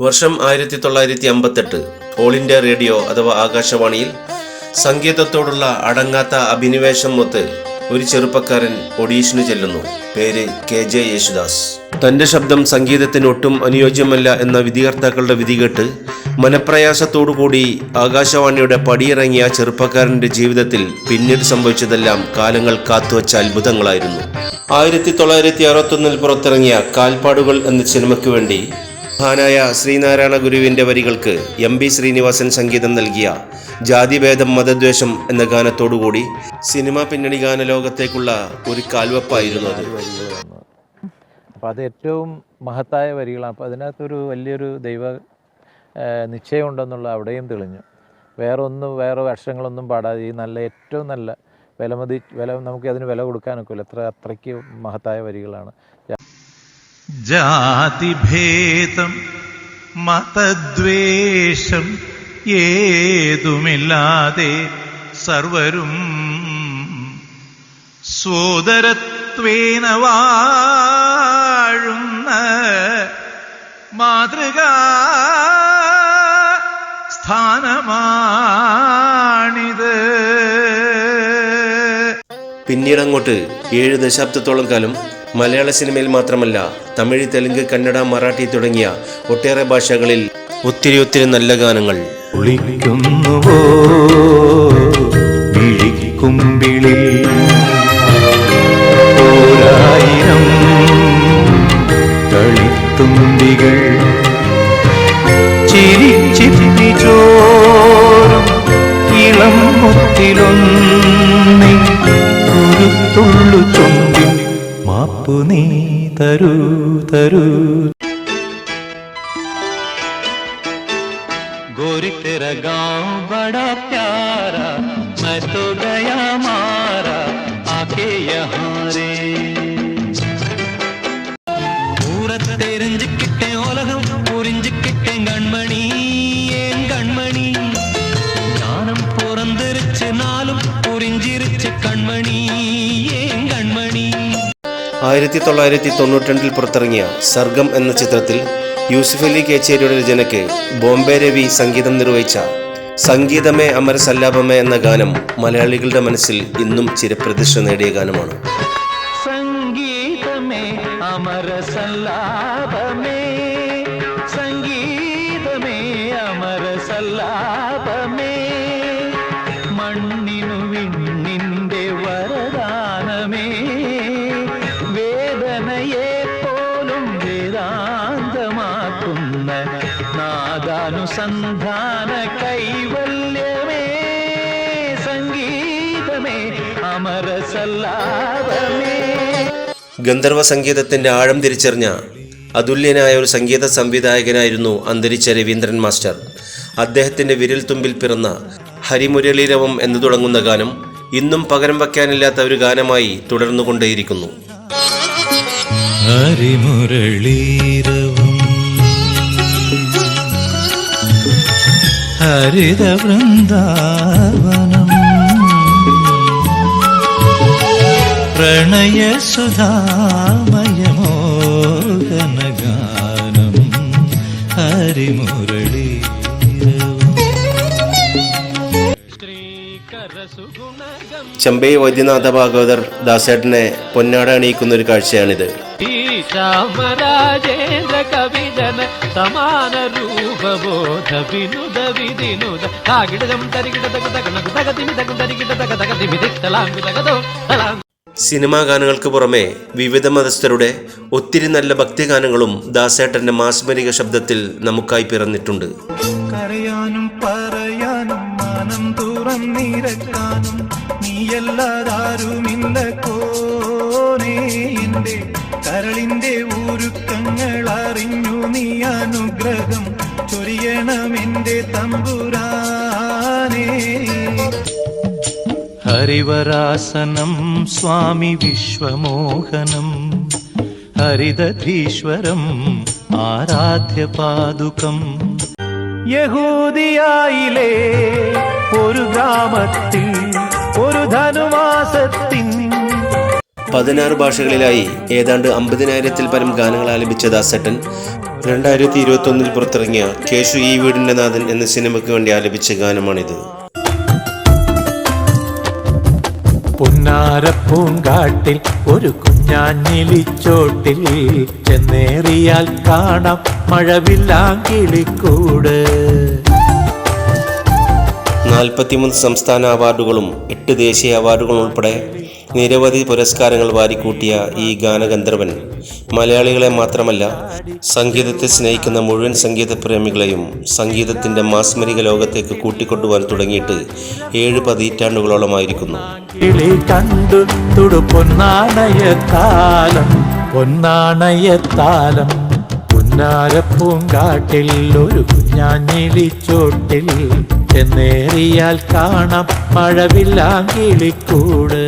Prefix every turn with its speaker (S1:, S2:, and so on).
S1: വർഷം 1958 all India radio അഥവാ ആകാശവാണിയിൽ സംഗീതത്തോടുള്ള അടങ്ങാത്ത അഭിനിവേശം മൊത്ത് ഒരു ചെറുപ്പക്കാരൻ ഓഡീഷന് ചെല്ലുന്നു. പേര് KJ യേശുദാസ്. തന്റെ ശബ്ദം സംഗീതത്തിന് ഒട്ടും അനുയോജ്യമല്ല എന്ന വിധികർത്താക്കളുടെ വിധികെട്ട് മനപ്രയാസത്തോടുകൂടി ആകാശവാണിയുടെ പടിയിറങ്ങിയ ചെറുപ്പക്കാരന്റെ ജീവിതത്തിൽ പിന്നീട് സംഭവിച്ചതെല്ലാം കാലങ്ങൾ കാത്തുവച്ച അത്ഭുതങ്ങളായിരുന്നു. 1961 പുറത്തിറങ്ങിയ കാൽപ്പാടുകൾ എന്ന സിനിമയ്ക്ക് വേണ്ടി മഹാനായ ശ്രീനാരായണ ഗുരുവിന്റെ വരികൾക്ക് MB ശ്രീനിവാസൻ സംഗീതം നൽകിയ ജാതിഭേദം മതദ്വേഷം എന്ന ഗാനത്തോടുകൂടി സിനിമ പിന്നണി ഗാന ലോകത്തേക്കുള്ള ഒരു കാൽവെപ്പായിരുന്നു അത്.
S2: അപ്പോൾ അത് ഏറ്റവും മഹത്തായ വരികളാണ്. അപ്പോൾ അതിനകത്തൊരു വലിയൊരു ദൈവ നിശ്ചയമുണ്ടെന്നുള്ള അവിടെയും തെളിഞ്ഞു. വേറെ വർഷങ്ങളൊന്നും പാടാതെ ഈ ഏറ്റവും നല്ല നമുക്ക് അതിന് വില കൊടുക്കാനൊക്കില്ല. അത്രയ്ക്ക് മഹത്തായ വരികളാണ്.
S3: ജാതിഭേദം മതദ്വേഷം ഏതുമില്ലാതെ സർവരും സോദരത്വേന വാഴുന്ന മാതൃകാ സ്ഥാനമാണിത്.
S1: പിന്നീടങ്ങോട്ട് 7 ദശാബ്ദത്തോളം കാലം മലയാള സിനിമയിൽ മാത്രമല്ല തമിഴ്, തെലുങ്ക്, കന്നഡ, മറാഠി തുടങ്ങിയ ഒട്ടേറെ ഭാഷകളിൽ ഒത്തിരി നല്ല ഗാനങ്ങൾ.
S3: ഒളിക്കുന്നുവോ വിഴിക്കുമ്പിളിൽ ഓരായിരം കളിത്തുമ്പികൾ ചിരിച്ചിരിച്ചോറും ഇളം മുത്തിലൊന്നി ഒരു തുള്ളു ചൊന്തി മാപ്പു നീ തരൂ. गोरी तेरा गाँव बड़ा प्यारा, मैं तो गया मारा आके यहाँ रे. ൂരത്തെരിഞ്ചിക്കിട്ടെ ഉലകം പുരിഞ്ചിക്കിട്ടെ കൺമണി ഏൻ കൺമണി ஞானம் പുറന്തിരിച്ച് നാലും പുരിഞ്ചിരിച്ച് കൺമണി ഏൻ കൺമണി.
S1: 1992 പുറത്തിറങ്ങിയ സർഗം എന്ന ചിത്രത്തിൽ യൂസുഫ് അലി കേച്ചേരിയുടെ രചനയ്ക്ക് ബോംബെ രവി സംഗീതം നിർവഹിച്ച സംഗീതമേ അമര സല്ലാപമേ എന്ന ഗാനം മലയാളികളുടെ മനസ്സിൽ ഇന്നും ചിരപ്രതിഷ്ഠ നേടിയ ഗാനമാണ്.
S3: സംഗീതമേ അമര സല്ലാപമേ, സംഗീതമേ അമര സല്ലാപമേ, മണ്ണിനു വിണ്ണിന്റെ വരദാനമേ, വേദനയെ പോലും വേദാന്തമാക്കുന്ന നാദാനുസന്ധാന കൈവല്യമേ, സംഗീതമേ അമര സല്ലാപമേ.
S1: ഗന്ധർവ സംഗീതത്തിന്റെ ആഴം തിരിച്ചറിഞ്ഞ അതുല്യനായ ഒരു സംഗീത സംവിധായകനായിരുന്നു അന്തരിച്ച രവീന്ദ്രൻ മാസ്റ്റർ. അദ്ദേഹത്തിന്റെ വിരൽ തുമ്പിൽ പിറന്ന ഹരിമുരളീരവം എന്ന് തുടങ്ങുന്ന ഗാനം ഇന്നും പകരം വയ്ക്കാനില്ലാത്ത ഒരു ഗാനമായി തുടർന്നുകൊണ്ടേയിരിക്കുന്നു.
S3: ഹരിമുരളീരവം ഹരിത വൃന്ദാവനം പ്രണയസുധാമയമോഹനഗാനം ഹരിമുരളീരവം.
S1: ചമ്പൈ വൈദ്യനാഥ ഭാഗവതർ ദാസേട്ടനെ പൊന്നാട അണിയിക്കുന്ന ഒരു കാഴ്ചയാണിത്.
S4: രാമരാജേന്ദ്ര കവിജന സമാന രൂപബോധ വിനുദ വിധിനുദ കാകിടം തരികിട തകതകനക തകതിമി തക തരികിട തകതകതിമി തലാംഗു തകതോ തലാം.
S1: സിനിമാ ഗാനങ്ങൾക്ക് പുറമെ വിവിധ മതസ്ഥരുടെ ഒത്തിരി നല്ല ഭക്തിഗാനങ്ങളും ദാസേട്ടന്റെ മാസ്മരിക ശബ്ദത്തിൽ നമുക്കായി പിറന്നിട്ടുണ്ട്.
S3: കരയാനും പറയാനും മനം തുറന്നിരക്കാനും നീയല്ലാതാരുമില്ല കോനേ, എന്റെ കരളിന്റെ ഊരുക്കങ്ങൾ അറിഞ്ഞു നീ അനുഗ്രഹം ചൊരിയണമെന്റെ തമ്പുരാനേ. ഹരിവരാസനം സ്വാമി വിശ്വമോഹനം ഹരിദധീശ്വരം ആരാധ്യപാദുകം. യഹൂദിയായിലെ ഒരു ഗ്രാമത്തിൽ ഒരു ധനുമാസത്തിൻ
S1: 16 ഭാഷകളിലായി ഏതാണ്ട് 50,000-ൽ പരം ഗാനങ്ങൾ ആലപിച്ച ദാസേട്ടൻ 2021 പുറത്തിറങ്ങിയ കേശു ഈ വീടിൻ്റെ നാഥൻ എന്ന സിനിമയ്ക്ക് വേണ്ടി ആലപിച്ച ഗാനമാണിത്.
S3: പുന്നാരപ്പൂങ്കാട്ടിൽ ഒരു കുഞ്ഞാഞ്ഞിലിച്ചോട്ടിൽ ചെന്നേറിയാൽ കാണാം മഴവില്ലാങ്കിളിക്കൂട്.
S1: 43 സംസ്ഥാന അവാർഡുകളും 8 ദേശീയ അവാർഡുകളും ഉൾപ്പെടെ നിരവധി പുരസ്കാരങ്ങൾ വാരിക്കൂട്ടിയ ഈ ഗാനഗന്ധർവൻ മലയാളികളെ മാത്രമല്ല സംഗീതത്തെ സ്നേഹിക്കുന്ന മുഴുവൻ സംഗീത പ്രേമികളെയും സംഗീതത്തിൻ്റെ മാസ്മരിക ലോകത്തേക്ക് കൂട്ടിക്കൊണ്ടുപോകാൻ തുടങ്ങിയിട്ട് 7 പതിറ്റാണ്ടുകളോളമായിരിക്കുന്നു.
S3: കണ്ടു തുടു പൊന്നാണയത്താലം പൊന്നാണയത്താലം പുന്നാരപ്പൂങ്കാട്ടിൽ ഒരു കുഞ്ഞാഞ്ഞിലിച്ചോട്ടിൽ ചെന്നേറിയാൽ കാണാം മഴവില്ലാങ്കിളിക്കൂട്.